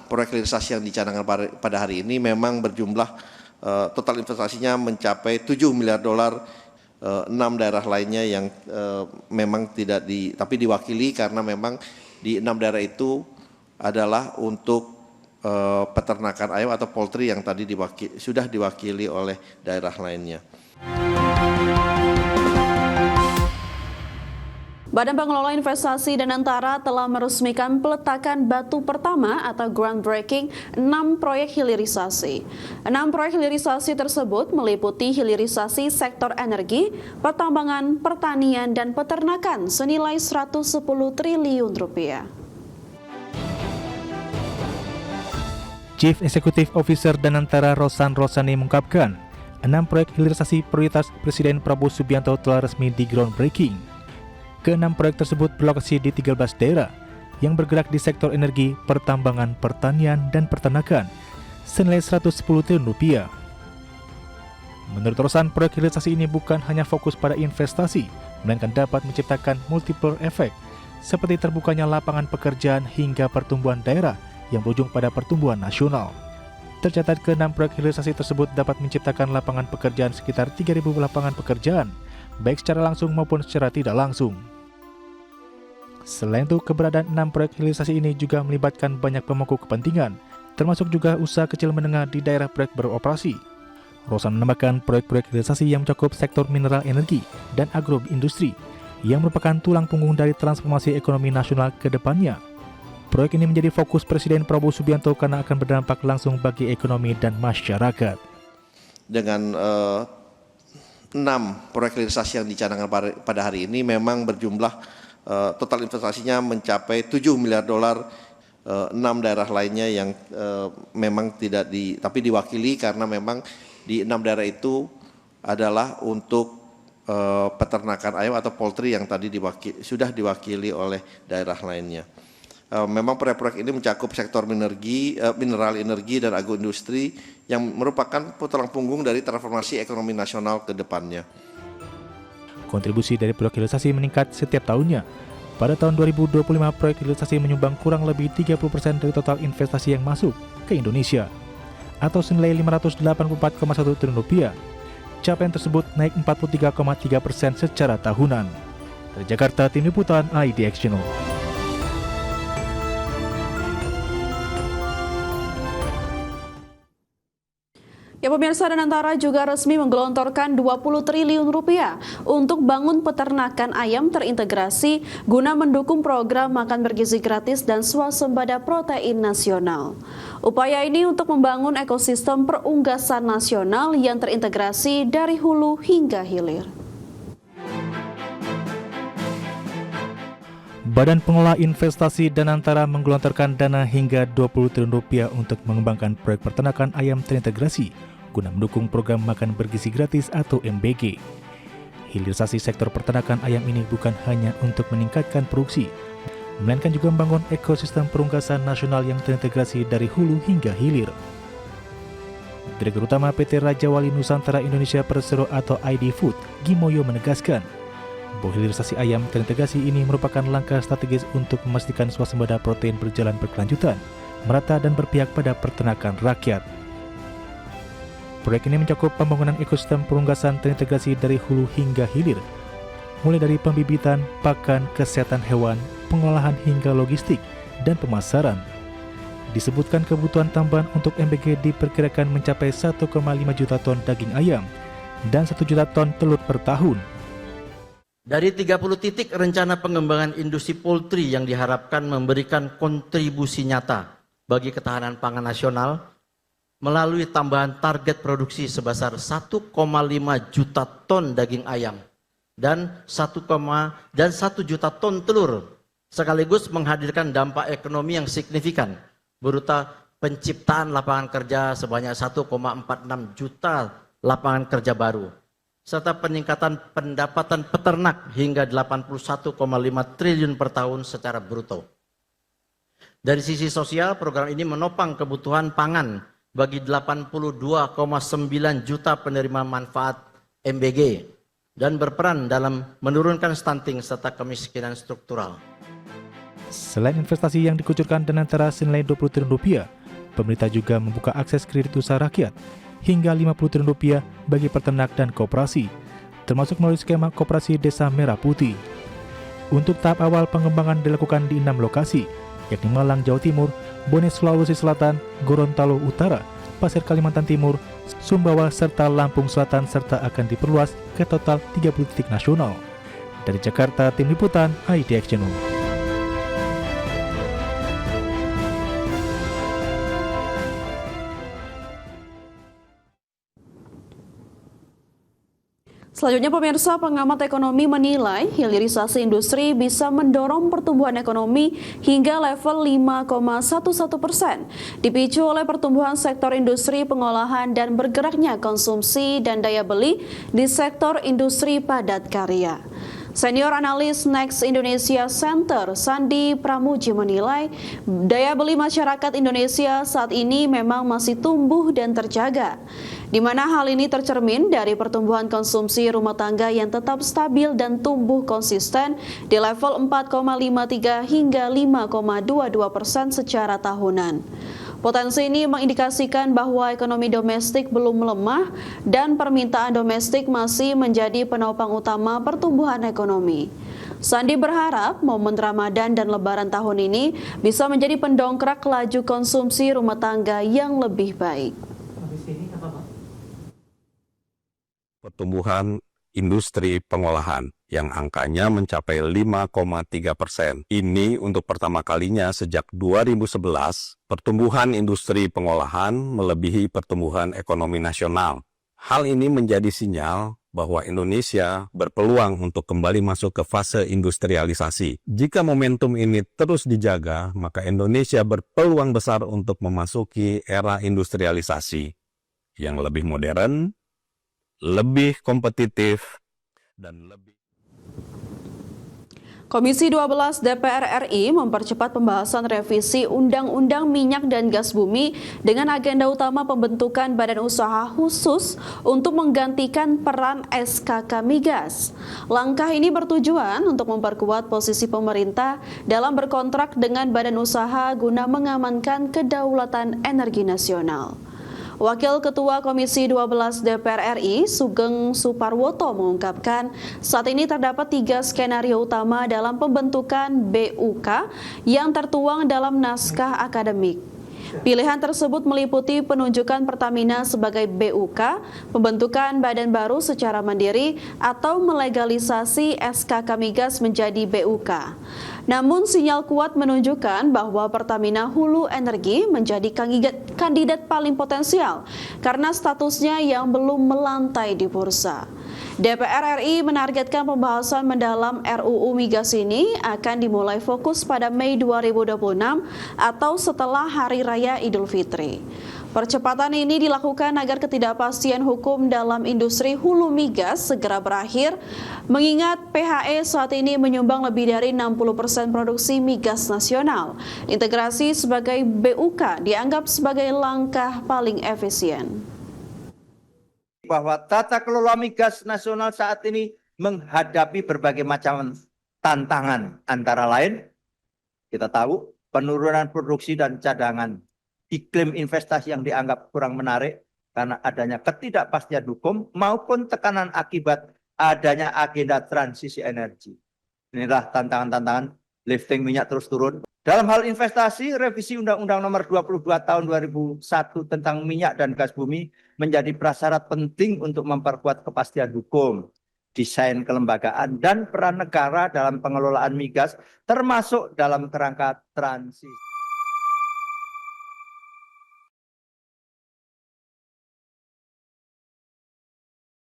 proyek hilirisasi yang dicanangkan pada hari ini memang berjumlah total investasinya mencapai $7 miliar. 6 daerah lainnya yang memang tidak tapi diwakili karena memang di 6 daerah itu adalah untuk peternakan ayam atau poultry yang tadi sudah diwakili oleh daerah lainnya. Badan Pengelola Investasi Danantara telah meresmikan peletakan batu pertama atau groundbreaking 6 proyek hilirisasi. 6 proyek hilirisasi tersebut meliputi hilirisasi sektor energi, pertambangan, pertanian, dan peternakan senilai 110 triliun rupiah. Chief Executive Officer Danantara Rosan Rosani mengungkapkan, 6 proyek hilirisasi prioritas Presiden Prabowo Subianto telah resmi di groundbreaking. Ke-6 proyek tersebut berlokasi di 13 daerah yang bergerak di sektor energi, pertambangan, pertanian, dan peternakan senilai 110 triliun rupiah. Menurut Rosan, proyek hilirisasi ini bukan hanya fokus pada investasi, melainkan dapat menciptakan multiple effect seperti terbukanya lapangan pekerjaan hingga pertumbuhan daerah yang berujung pada pertumbuhan nasional. Tercatat ke-6 proyek hilirisasi tersebut dapat menciptakan lapangan pekerjaan sekitar 3.000 lapangan pekerjaan, baik secara langsung maupun secara tidak langsung. Selain itu, keberadaan 6 proyek hilirisasi ini juga melibatkan banyak pemangku kepentingan, termasuk juga usaha kecil menengah di daerah proyek beroperasi. Rosan menambahkan proyek-proyek hilirisasi yang mencakup sektor mineral energi dan agroindustri, yang merupakan tulang punggung dari transformasi ekonomi nasional ke depannya. Proyek ini menjadi fokus Presiden Prabowo Subianto karena akan berdampak langsung bagi ekonomi dan masyarakat. Dengan 6 proyek hilirisasi yang dicanangkan pada hari ini memang berjumlah total investasinya mencapai $7 miliar. 6 daerah lainnya yang memang tidak tapi diwakili karena memang di 6 daerah itu adalah untuk peternakan ayam atau poultry yang tadi sudah diwakili oleh daerah lainnya. Memang proyek-proyek ini mencakup sektor mineral energi dan agroindustri yang merupakan tulang punggung dari transformasi ekonomi nasional ke depannya. Kontribusi dari proyek hilirisasi meningkat setiap tahunnya. Pada tahun 2025, proyek hilirisasi menyumbang kurang lebih 30% dari total investasi yang masuk ke Indonesia, atau senilai 584,1 triliun rupiah. Capaian tersebut naik 43,3% secara tahunan. Dari Jakarta, Tim Liputan IDX Channel. Ya, pemirsa, Danantara juga resmi menggelontorkan 20 triliun rupiah untuk bangun peternakan ayam terintegrasi guna mendukung program makan bergizi gratis dan swasembada protein nasional. Upaya ini untuk membangun ekosistem perunggasan nasional yang terintegrasi dari hulu hingga hilir. Badan Pengelola Investasi Danantara menggelontorkan dana hingga 20 triliun rupiah untuk mengembangkan proyek peternakan ayam terintegrasi guna mendukung program makan bergizi gratis atau MBG. Hilirisasi sektor peternakan ayam ini bukan hanya untuk meningkatkan produksi, melainkan juga membangun ekosistem perunggasan nasional yang terintegrasi dari hulu hingga hilir. Direktur Utama PT Raja Wali Nusantara Indonesia Persero atau ID Food, Gimoyo menegaskan, bahwa hilirisasi ayam terintegrasi ini merupakan langkah strategis untuk memastikan swasembada protein berjalan berkelanjutan, merata dan berpihak pada peternakan rakyat. Proyek ini mencakup pembangunan ekosistem perunggasan terintegrasi dari hulu hingga hilir, mulai dari pembibitan, pakan, kesehatan hewan, pengolahan hingga logistik, dan pemasaran. Disebutkan kebutuhan tambahan untuk MBG diperkirakan mencapai 1,5 juta ton daging ayam dan 1 juta ton telur per tahun. Dari 30 titik rencana pengembangan industri poultry yang diharapkan memberikan kontribusi nyata bagi ketahanan pangan nasional melalui tambahan target produksi sebesar 1,5 juta ton daging ayam dan 1 juta ton telur, sekaligus menghadirkan dampak ekonomi yang signifikan berupa penciptaan lapangan kerja sebanyak 1,46 juta lapangan kerja baru, serta peningkatan pendapatan peternak hingga 81,5 triliun per tahun secara bruto. Dari sisi sosial, program ini menopang kebutuhan pangan bagi 82,9 juta penerima manfaat MBG dan berperan dalam menurunkan stunting serta kemiskinan struktural. Selain investasi yang dikucurkan Danantara senilai 20 triliun rupiah, pemerintah juga membuka akses kredit usaha rakyat hingga 50 triliun rupiah bagi peternak dan koperasi, termasuk melalui skema Koperasi Desa Merah Putih. Untuk tahap awal pengembangan dilakukan di 6 lokasi, yakni Malang, Jawa Timur, Bone, Sulawesi Selatan, Gorontalo Utara, Pasir, Kalimantan Timur, Sumbawa, serta Lampung Selatan, serta akan diperluas ke total 30 titik nasional. Dari Jakarta, Tim Liputan, IDX Channel. Selanjutnya pemirsa, pengamat ekonomi menilai hilirisasi industri bisa mendorong pertumbuhan ekonomi hingga level 5,11%, dipicu oleh pertumbuhan sektor industri pengolahan dan bergeraknya konsumsi dan daya beli di sektor industri padat karya. Senior analis Next Indonesia Center, Sandi Pramuji menilai daya beli masyarakat Indonesia saat ini memang masih tumbuh dan terjaga, di mana hal ini tercermin dari pertumbuhan konsumsi rumah tangga yang tetap stabil dan tumbuh konsisten di level 4,53 hingga 5,22% secara tahunan. Potensi ini mengindikasikan bahwa ekonomi domestik belum melemah dan permintaan domestik masih menjadi penopang utama pertumbuhan ekonomi. Sandi berharap momen Ramadan dan Lebaran tahun ini bisa menjadi pendongkrak laju konsumsi rumah tangga yang lebih baik. Pertumbuhan industri pengolahan yang angkanya mencapai 5,3%. Ini untuk pertama kalinya sejak 2011, pertumbuhan industri pengolahan melebihi pertumbuhan ekonomi nasional. Hal ini menjadi sinyal bahwa Indonesia berpeluang untuk kembali masuk ke fase industrialisasi. Jika momentum ini terus dijaga, maka Indonesia berpeluang besar untuk memasuki era industrialisasi yang lebih modern, lebih kompetitif, dan lebih. Komisi 12 DPR RI mempercepat pembahasan revisi Undang-Undang Minyak dan Gas Bumi dengan agenda utama pembentukan badan usaha khusus untuk menggantikan peran SKK Migas. Langkah ini bertujuan untuk memperkuat posisi pemerintah dalam berkontrak dengan badan usaha guna mengamankan kedaulatan energi nasional. Wakil Ketua Komisi 12 DPR RI, Sugeng Suparwoto mengungkapkan saat ini terdapat 3 skenario utama dalam pembentukan BUK yang tertuang dalam naskah akademik. Pilihan tersebut meliputi penunjukan Pertamina sebagai BUK, pembentukan badan baru secara mandiri, atau melegalisasi SKK Migas menjadi BUK. Namun sinyal kuat menunjukkan bahwa Pertamina Hulu Energi menjadi kandidat paling potensial karena statusnya yang belum melantai di bursa. DPR RI menargetkan pembahasan mendalam RUU Migas ini akan dimulai fokus pada Mei 2026 atau setelah Hari Raya Idul Fitri. Percepatan ini dilakukan agar ketidakpastian hukum dalam industri hulu migas segera berakhir, mengingat PHE saat ini menyumbang lebih dari 60% produksi migas nasional. Integrasi sebagai BUK dianggap sebagai langkah paling efisien. Bahwa tata kelola migas nasional saat ini menghadapi berbagai macam tantangan, antara lain kita tahu penurunan produksi dan cadangan, iklim investasi yang dianggap kurang menarik karena adanya ketidakpastian hukum maupun tekanan akibat adanya agenda transisi energi. Inilah tantangan-tantangan lifting minyak terus turun. Dalam hal investasi, revisi Undang-Undang Nomor 22 Tahun 2001 tentang minyak dan gas bumi menjadi prasyarat penting untuk memperkuat kepastian hukum, desain kelembagaan, dan peran negara dalam pengelolaan migas, termasuk dalam kerangka transisi.